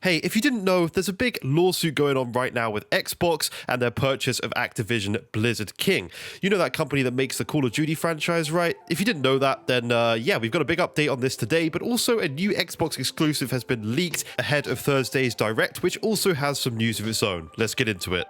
Hey, if you didn't know, there's a big lawsuit going on right now with Xbox and their purchase of Activision Blizzard King. You know that company that makes the Call of Duty franchise, right? If you didn't know that, then yeah, we've got a big update on this today, but also a new Xbox exclusive has been leaked ahead of Thursday's Direct, which also has some news of its own. Let's get into it.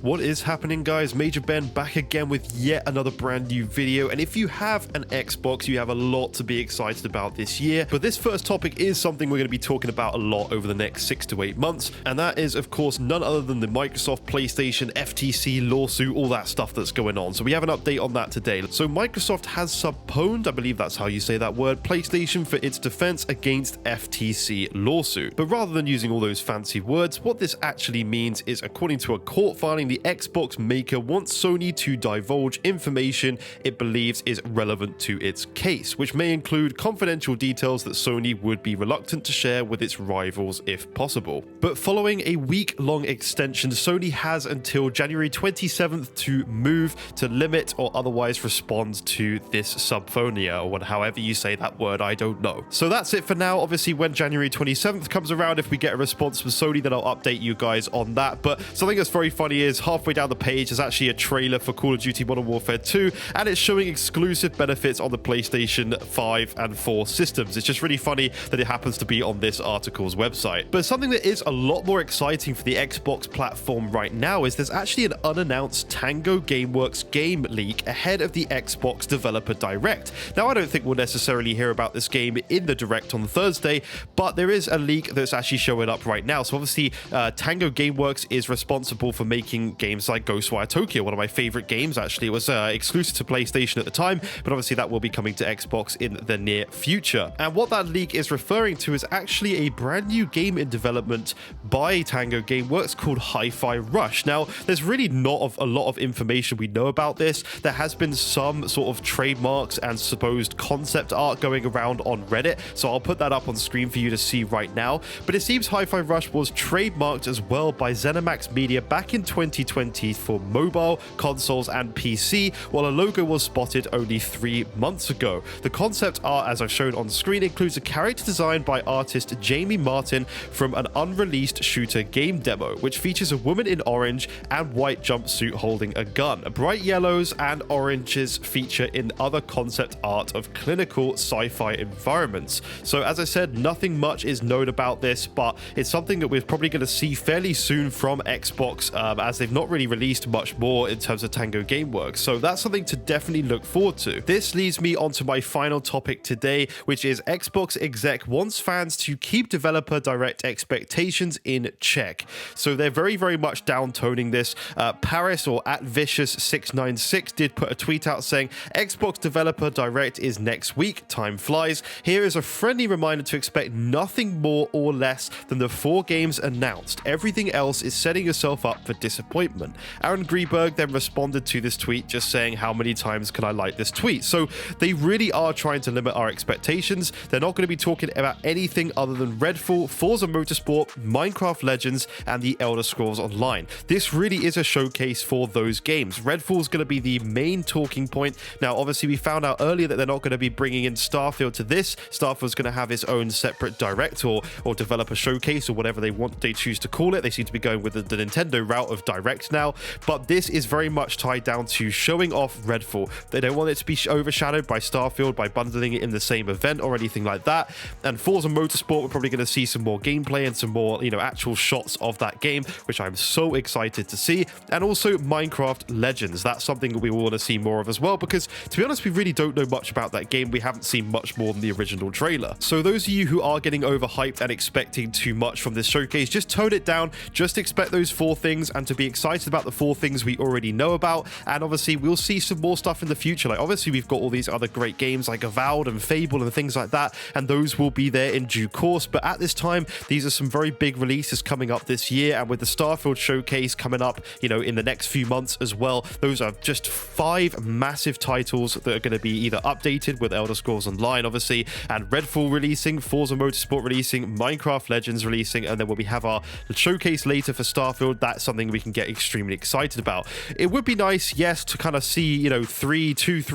What is happening, guys? Major Ben back again with yet another brand new video, and if you have an Xbox, you have a lot to be excited about this year. But this first topic is something we're going to be talking about a lot over the next 6 to 8 months, and that is of course none other than the Microsoft PlayStation FTC lawsuit, all that stuff that's going on. So we have an update on that today. So Microsoft has subpoenaed, I believe that's how you say that word, PlayStation for its defense against FTC lawsuit. But rather than using all those fancy words, what this actually means is, according to a court filing, the Xbox maker wants Sony to divulge information it believes is relevant to its case, which may include confidential details that Sony would be reluctant to share with its rivals if possible. But following a week-long extension, Sony has until January 27th to move to limit or otherwise respond to this subphonia, or however you say that word, I don't know. So that's it for now. Obviously, when January 27th comes around, if we get a response from Sony, then I'll update you guys on that. But something that's very funny is halfway down the page is actually a trailer for Call of Duty Modern Warfare 2, and it's showing exclusive benefits on the PlayStation 5 and 4 systems. It's just really funny that it happens to be on this article's website. But something that is a lot more exciting for the Xbox platform right now is there's actually an unannounced Tango Gameworks game leak ahead of the Xbox Developer Direct. Now, I don't think we'll necessarily hear about this game in the Direct on Thursday, but there is a leak that's actually showing up right now. So obviously, Tango Gameworks is responsible for making games like Ghostwire Tokyo, one of my favorite games actually. It was exclusive to PlayStation at the time, but obviously that will be coming to Xbox in the near future. And what that leak is referring to is actually a brand new game in development by Tango Gameworks called Hi-Fi Rush. Now, there's really not a lot of information we know about this. There has been some sort of trademarks and supposed concept art going around on Reddit, so I'll put that up on screen for you to see right now. But it seems Hi-Fi Rush was trademarked as well by ZeniMax Media back in 2020 for mobile, consoles, and PC, while a logo was spotted only 3 months ago. The concept art, as I've shown on screen, includes a character designed by artist Jamie Martin from an unreleased shooter game demo, which features a woman in orange and white jumpsuit holding a gun. Bright yellows and oranges feature in other concept art of clinical sci-fi environments. So as I said, nothing much is known about this, but it's something that we're probably going to see fairly soon from Xbox, as they've not really released much more in terms of Tango Gameworks. So that's something to definitely look forward to. This leads me on to my final topic today, which is Xbox exec wants fans to keep developer direct expectations in check. So they're very, very much downtoning this. Paris, or @Vicious696, did put a tweet out saying, Xbox developer direct is next week, time flies. Here is a friendly reminder to expect nothing more or less than the 4 games announced. Everything else is setting yourself up for disappointment. Aaron Greenberg then responded to this tweet just saying, how many times can I like this tweet? So they really are trying to limit our expectations. They're not going to be talking about anything other than Redfall, Forza Motorsport, Minecraft Legends, and the Elder Scrolls Online. This really is a showcase for those games. Redfall is going to be the main talking point. Now, obviously, we found out earlier that they're not going to be bringing in Starfield to this. Starfield's going to have its own separate direct or developer showcase, or whatever they choose to call it. They seem to be going with the Nintendo route of direct now, but this is very much tied down to showing off Redfall. They don't want it to be overshadowed by Starfield by bundling it in the same event or anything like that. And Forza Motorsport, we're probably going to see some more gameplay and some more, actual shots of that game, which I'm so excited to see. And also Minecraft Legends. That's something that we want to see more of as well, because to be honest, we really don't know much about that game. We haven't seen much more than the original trailer. So those of you who are getting overhyped and expecting too much from this showcase, just tone it down. Just expect those 4 things and to be excited about the 4 things we already know about. And obviously we'll see some more stuff in the future. Like, obviously we've got all these other great games like Avowed and Fable and things like that, and those will be there in due course. But at this time, these are some very big releases coming up this year, and with the Starfield showcase coming up, in the next few months as well, those are just 5 massive titles that are going to be either updated with Elder Scrolls Online, obviously, and Redfall releasing, Forza Motorsport releasing, Minecraft Legends releasing, and then when we have our showcase later for Starfield, that's something we can get get extremely excited about. It would be nice, yes, to kind of see, you know, 3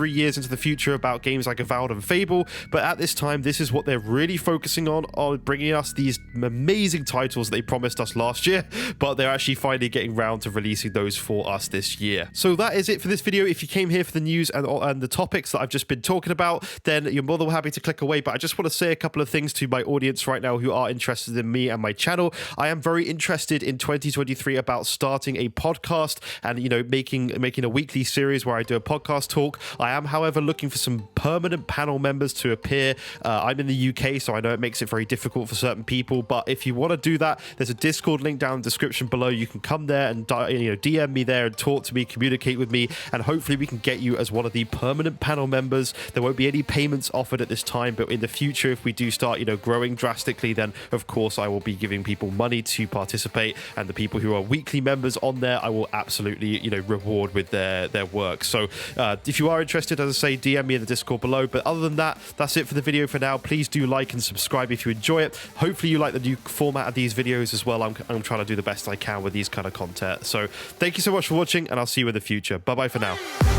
years into the future about games like Avowed and Fable, but at this time, this is what they're really focusing on bringing us these amazing titles that they promised us last year, but they're actually finally getting round to releasing those for us this year. So that is it for this video. If you came here for the news and the topics that I've just been talking about, then you're more than happy to click away, but I just want to say a couple of things to my audience right now who are interested in me and my channel. I am very interested in 2023 about starting a podcast and, you know, making a weekly series where I do a podcast talk. I am, however, looking for some permanent panel members to appear. I'm in the UK, so I know it makes it very difficult for certain people, but if you want to do that, there's a Discord link down in the description below. You can come there and, you know, DM me there and talk to me, communicate with me, and hopefully we can get you as one of the permanent panel members. There won't be any payments offered at this time, but in the future, if we do start, you know, growing drastically, then of course I will be giving people money to participate, and the people who are weekly members on there, I will absolutely, you know, reward with their work. So if you are interested, as I say, DM me in the Discord below. But other than that, that's it for the video for now. Please do like and subscribe if you enjoy it. Hopefully you like the new format of these videos as well. I'm trying to do the best I can with these kind of content. So thank you so much for watching, and I'll see you in the future. Bye bye for now.